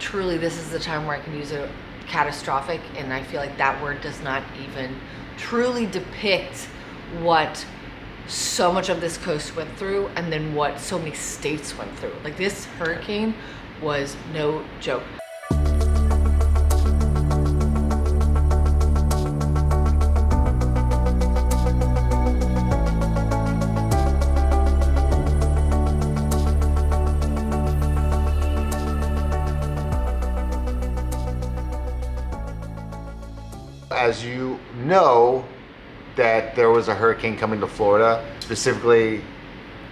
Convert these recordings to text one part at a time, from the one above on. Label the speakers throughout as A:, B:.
A: truly this is the time where I can use a catastrophic, and I feel like that word does not even truly depict what so much of this coast went through and then what so many states went through. Like, this hurricane was no joke.
B: As you know, that there was a hurricane coming to Florida, specifically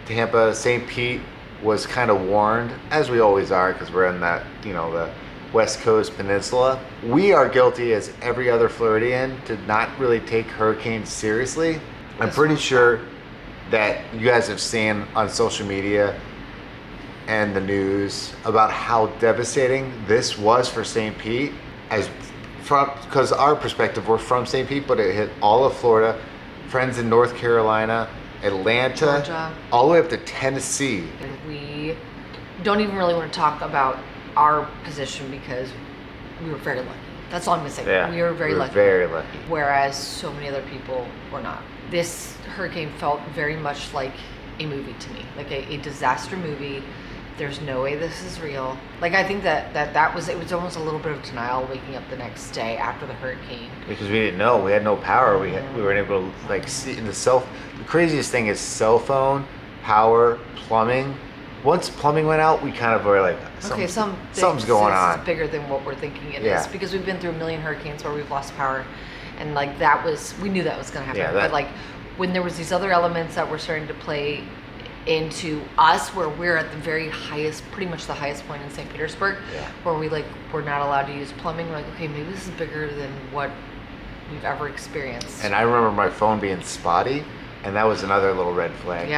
B: Tampa. St. Pete was kind of warned, as we always are, because we're in that, the West Coast Peninsula. We are guilty, as every other Floridian, to not really take hurricanes seriously. I'm pretty sure that you guys have seen on social media and the news about how devastating this was for St. Pete, because our perspective, we're from St. Pete, but it hit all of Florida, friends in North Carolina, Atlanta,
A: Georgia,
B: all the way up to Tennessee.
A: And we don't even really want to talk about our position because we were very lucky. That's all I'm going to say.
B: Yeah,
A: we were very lucky.
B: Very lucky.
A: Whereas so many other people were not. This hurricane felt very much like a movie to me, like a disaster movie. There's no way this is real. Like, I think that was, it was almost a little bit of denial waking up the next day after the hurricane.
B: Because we didn't know, we had no power. We weren't able to see in the craziest thing is cell phone, power, plumbing. Once plumbing went out, we kind of were like, something's going on.
A: It's bigger than what we're thinking it
B: Yeah.
A: is, because we've been through a million hurricanes where we've lost power, and like we knew that was going to happen.
B: Yeah,
A: but like when there was these other elements that were starting to play into us, where we're at the very highest, pretty much the highest point in St. Petersburg, where we're not allowed to use plumbing. We're like, okay, maybe this is bigger than what we've ever experienced.
B: And I remember my phone being spotty, and that was another little red flag.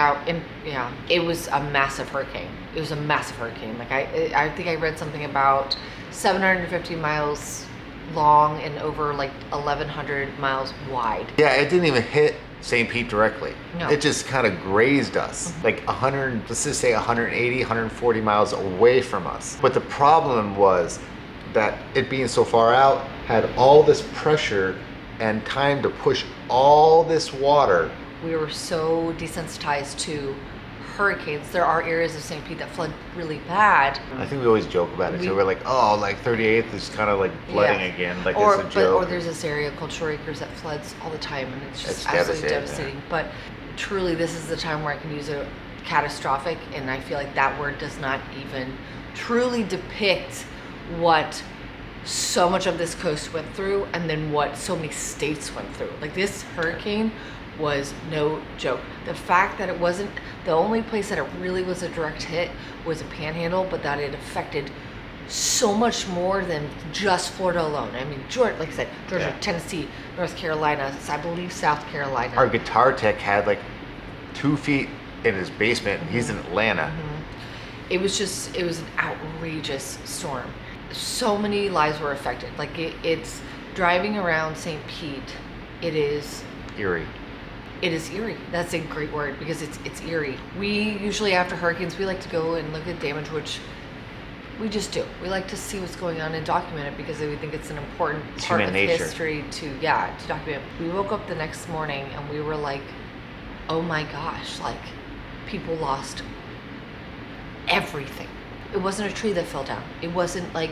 A: It was a massive hurricane. It was a massive hurricane. Like, I think I read something about 750 miles long and over like 1,100 miles wide.
B: Yeah, it didn't even hit St. Pete directly.
A: No.
B: It just kind of grazed us, like 100, let's just say 180, 140 miles away from us. But the problem was that it being so far out had all this pressure and time to push all this water.
A: We were so desensitized to hurricanes. There are areas of St. Pete that flood really bad.
B: I think we always joke about it. So we're like, oh, like 38th is kind of like flooding again, like it's a joke.
A: Or there's this area called Shore Acres that floods all the time, and it's just
B: It's
A: absolutely
B: devastating.
A: devastating. But truly, this is the time where I can use a catastrophic, and I feel like that word does not even truly depict what so much of this coast went through and then what so many states went through. Like, this hurricane was no joke. The fact that it wasn't, the only place that it really was a direct hit was a Panhandle, but that it affected so much more than just Florida alone. I mean, Georgia, like I said, Georgia, Tennessee, North Carolina, I believe South Carolina.
B: Our guitar tech had like 2 feet in his basement, and he's in Atlanta.
A: It was an outrageous storm. So many lives were affected. Like, it's driving around St. Pete. It is
B: Eerie.
A: It is eerie. That's a great word, because it's eerie. We usually, after hurricanes, we like to go and look at damage, which we just do. We like to see what's going on and document it, because we think it's an important part of history to document. We woke up the next morning and we were like, oh my gosh, like, people lost everything. It wasn't a tree that fell down. It wasn't like,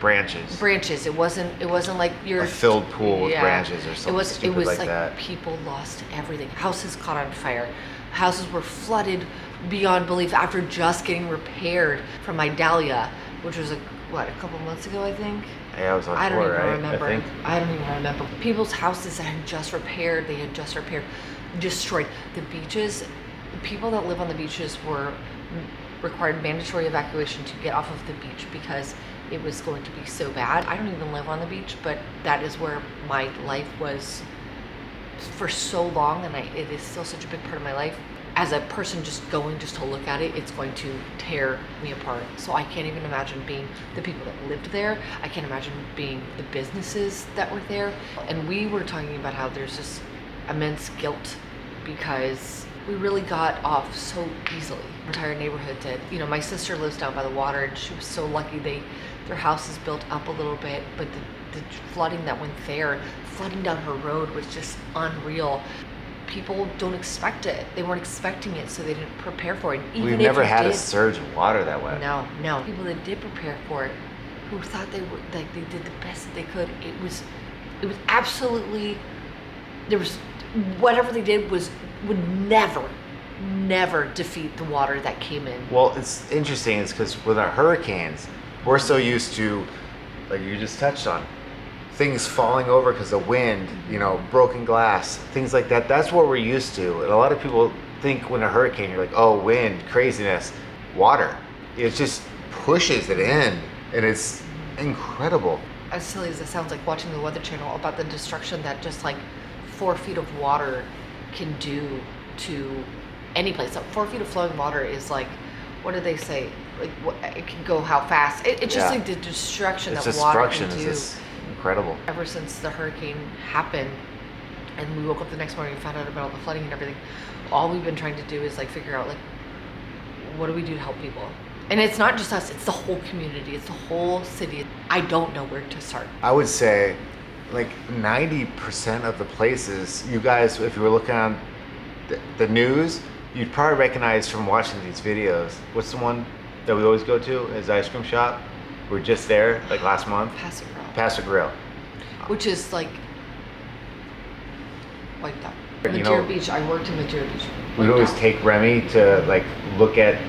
A: branches. It wasn't like
B: a filled pool with branches or something
A: it was
B: like
A: like
B: that.
A: People lost everything. Houses caught on fire. Houses were flooded beyond belief after just getting repaired from Idalia, which was a couple months ago, I think.
B: Yeah, it was on
A: I don't
B: tour,
A: even
B: right?
A: remember.
B: I think.
A: I don't even remember. People's houses that had just repaired, destroyed. The beaches, people that live on the beaches required mandatory evacuation to get off of the beach because it was going to be so bad. I don't even live on the beach, but that is where my life was for so long, and it is still such a big part of my life. As a person just to look at it, it's going to tear me apart. So I can't even imagine being the people that lived there. I can't imagine being the businesses that were there. And we were talking about how there's this immense guilt because we really got off so easily. The entire neighborhood did. You know, my sister lives down by the water, and she was so lucky. Their house is built up a little bit, but the flooding that went there, flooding down her road was just unreal. People don't expect it. They weren't expecting it, so they didn't prepare for it. Even
B: We've
A: if
B: never
A: you
B: had a
A: did-
B: surge of water that way.
A: No. People that did prepare for it, who thought they would, like they did the best that they could. It was absolutely. There was whatever they did would never defeat the water that came in.
B: Well, it's interesting. It's because with our hurricanes, we're so used to, like you just touched on, things falling over because of wind, you know, broken glass, things like that. That's what we're used to. And a lot of people think when a hurricane, you're like, oh, wind, craziness, water. It just pushes it in, and it's incredible.
A: As silly as it sounds, like watching the Weather Channel about the destruction that just like 4 feet of water can do to any place. So 4 feet of flowing water is like, what do they say? Like, it can go how fast? It's just like the destruction
B: It's
A: that water
B: destruction
A: can
B: is
A: do.
B: just incredible.
A: Ever since the hurricane happened, and we woke up the next morning and found out about all the flooding and everything, all we've been trying to do is like figure out like, what do we do to help people? And it's not just us; it's the whole community, it's the whole city. I don't know where to start.
B: I would say like 90% of the places, you guys, if you were looking on the news, you'd probably recognize from watching these videos. What's the one that we always go to as ice cream shop? We were just there like last month. Paso Grill.
A: Which is like wiped out.
B: You
A: Madeira
B: know,
A: Beach. I worked in Madeira Beach.
B: We'd
A: Wiped
B: always
A: out.
B: take Remy to like look at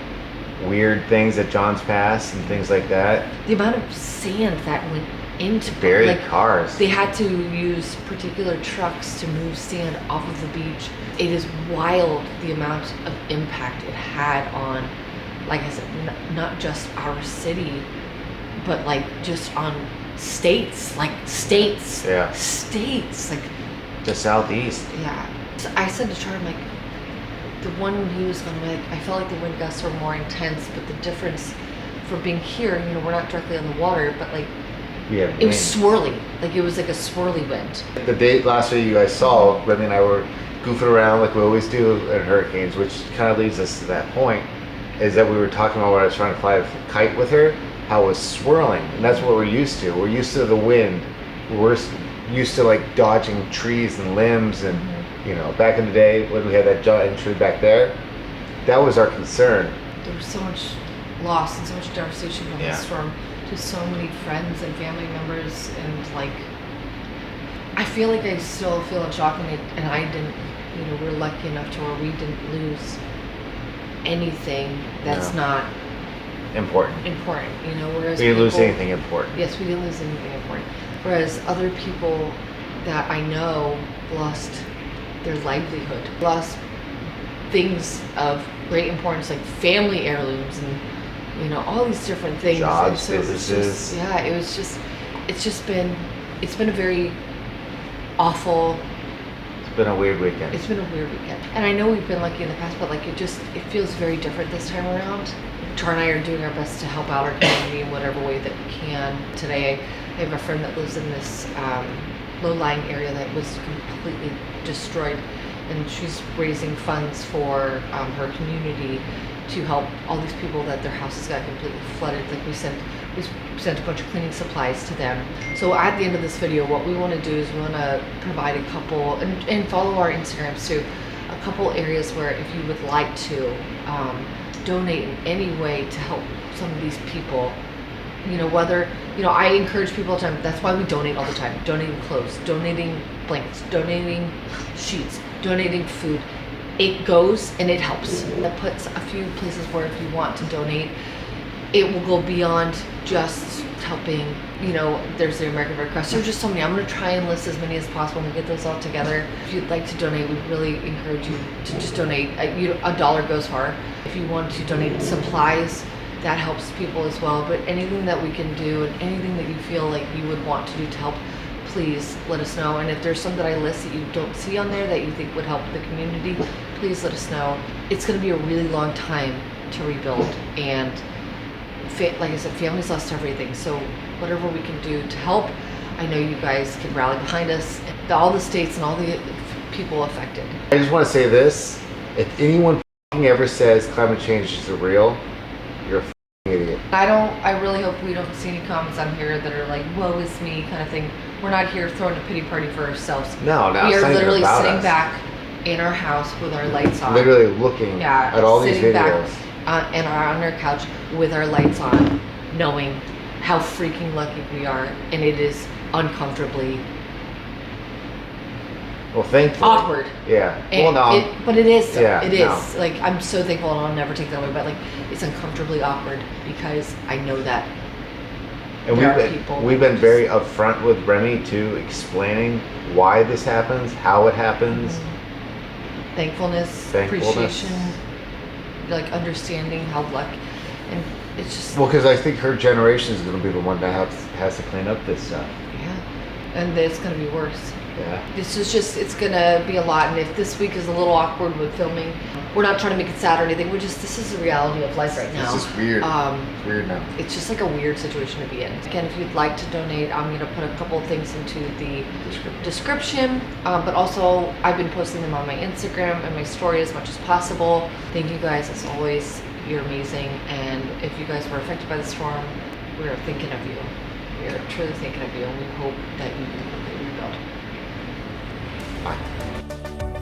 B: weird things at John's Pass and things like that.
A: The amount of sand that went into
B: Buried
A: like,
B: cars.
A: They had to use particular trucks to move sand off of the beach. It is wild the amount of impact it had on, like I said, not just our city, but like just on states, like states.
B: Yeah.
A: States, like,
B: The southeast.
A: yeah. So I said to Charlie, I'm like, the one when he was gone, like, I felt like the wind gusts were more intense, but the difference for being here, you know, we're not directly on the water, but like,
B: Yeah.
A: it was swirly. Like, it was like a swirly wind.
B: The day last week you guys saw, Remy and I were goofing around like we always do at hurricanes, which kind of leads us to that point, is that we were talking about when I was trying to fly a kite with her, how it was swirling, and that's what we're used to. We're used to the wind. We're used to like dodging trees and limbs, and you know, back in the day when we had that giant tree back there, that was our concern.
A: There was so much loss and so much devastation from
B: Yeah.
A: this storm to so many friends and family members, and like, I feel like I still feel in shock, and I didn't, you know, we're lucky enough to where we didn't lose anything that's
B: No.
A: not
B: Important.
A: important, you know, whereas
B: We didn't lose
A: people-
B: anything important.
A: Yes, we didn't lose anything important. Whereas other people that I know lost their livelihood, lost things of great importance like family heirlooms and, you know, all these different things.
B: Jobs,
A: And so it was
B: businesses.
A: it's been a very awful,
B: It's been a weird weekend.
A: it's been a weird weekend. And I know we've been lucky in the past, but like it feels very different this time around. Char and I are doing our best to help out our community in whatever way that we can. Today, I have a friend that lives in this low-lying area that was completely destroyed, and she's raising funds for her community to help all these people that their houses got completely flooded. Like we sent a bunch of cleaning supplies to them. So at the end of this video, what we want to do is we want to provide a couple, and follow our Instagrams too, a couple areas where if you would like to donate in any way to help some of these people, you know, whether, you know, I encourage people all the time, that's why we donate all the time, donating clothes, donating blankets, donating sheets, donating food. It goes and it helps. It puts a few places where if you want to donate, it will go beyond just helping, you know, there's the American Red Cross. There's just so many. I'm going to try and list as many as possible and get those all together. If you'd like to donate, we really encourage you to just donate. A dollar goes far. If you want to donate supplies, that helps people as well. But anything that we can do and anything that you feel like you would want to do to help, please let us know. And if there's some that I list that you don't see on there that you think would help the community, please let us know. It's going to be a really long time to rebuild, and like I said, families lost everything. So whatever we can do to help, I know you guys can rally behind us, all the states and all the people affected.
B: I just want to say this, If anyone ever says climate change is real, you're a idiot.
A: I really hope we don't see any comments on here that are like, woe is me kind of thing. We're not here throwing a pity party for ourselves.
B: No,
A: we are
B: it's not even
A: literally
B: about
A: sitting
B: us.
A: back in our house with our lights on.
B: Literally looking at all these
A: sitting
B: videos.
A: back on our couch with our lights on, knowing how freaking lucky we are, and it is uncomfortably
B: Well, thankfully.
A: awkward.
B: Yeah.
A: And
B: Well, no.
A: but it is.
B: Yeah,
A: it is.
B: no.
A: Like, I'm so thankful, and I'll never take that away. But like, it's uncomfortably awkward because I know that.
B: And
A: there are people
B: we've
A: that
B: been very upfront with Remy too, explaining why this happens, how it happens.
A: Thankfulness, appreciation, like understanding how lucky, and it's just
B: Well, because I think her generation is going to be the one that has to clean up this stuff.
A: yeah, and it's gonna be worse.
B: Yeah.
A: It's gonna be a lot, and if this week is a little awkward with filming, we're not trying to make it sad or anything. This is the reality of life right now.
B: It's just weird. It's weird now.
A: It's just like a weird situation to be in. Again, if you'd like to donate, I'm gonna put a couple of things into the description. But also, I've been posting them on my Instagram and my story as much as possible. Thank you guys, as always. You're amazing, and if you guys were affected by the storm, we are thinking of you. We are truly thinking of you, and we hope that you can quickly rebuild.
B: Bye.